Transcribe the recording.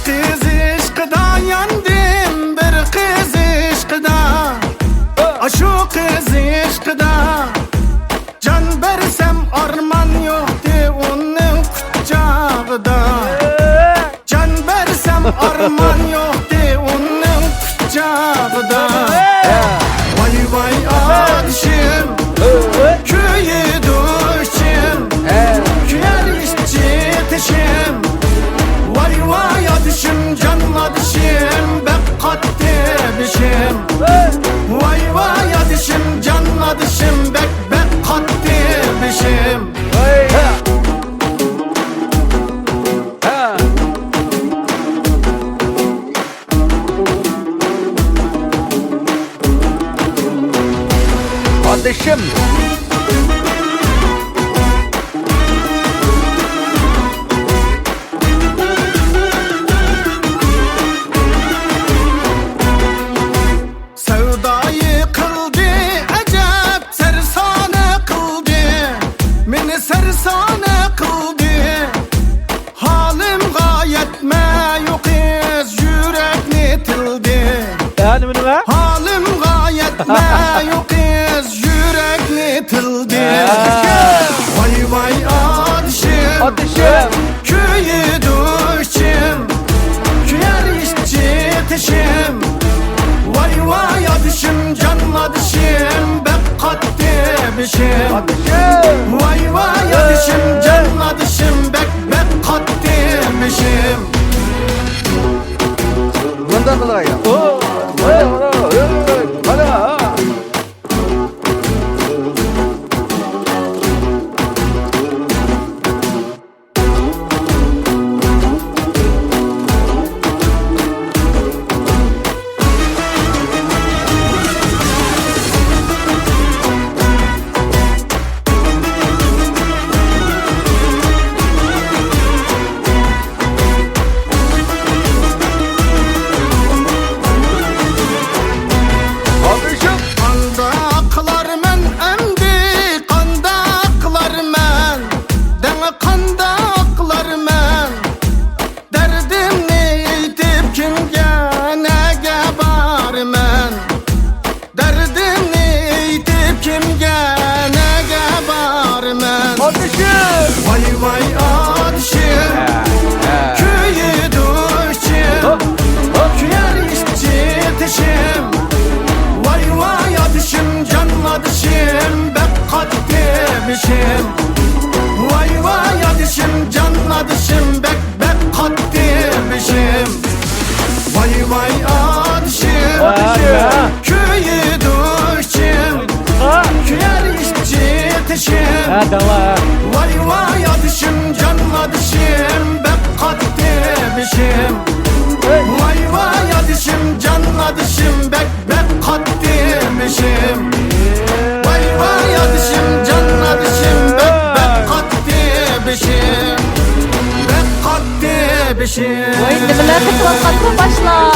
kız aşkıda yandım, bir kız aşkıda. Aşu kız aşkıda can versem arman yoktu onun kucağıda. Can versem arman yoktu onun kucağıda. Vay vay adışım, köyü düşüm, küyer işçi teşim. Vay vay adışım, canladışım, bek kattı bişim. Vay vay adışım, canladışım, bek kattı bişim. Kardeşim. Sevdayı kıldı, acep sersane kıldı. Beni sersane kıldı. Halim gayet meyukiz, yürekli tildi. Yani bunu ver. Halim gayet meyukiz, yürekli tildi. Vay vay adışım, Ateşim. köyü düşüm, küyer işçi teşim. Vay vay adışım, canladışım, bek kattı bişim. Ateşim. Vay vay adışım, canladışım, bek kattı bişim. Bundan dolayı. Oo. Hadi. Vay vay adışım, köyü düşüm, küyer işçi teşim. Vay vay adışım, canladışım, bek kattı bişim. Vay vay adışım, canladışım, bek kattı bişim. Vay vay adışım, köyü düşüm, küyer işçi teşim. Vay vay adışım, canladışım, bek kattı bişim. Vay vay adışım, canladışım, bek kattı bişim. Vay vay adışım, canladışım, bek kattı bişim. Bek kattı bişim. Vay, nimalar qilib başla.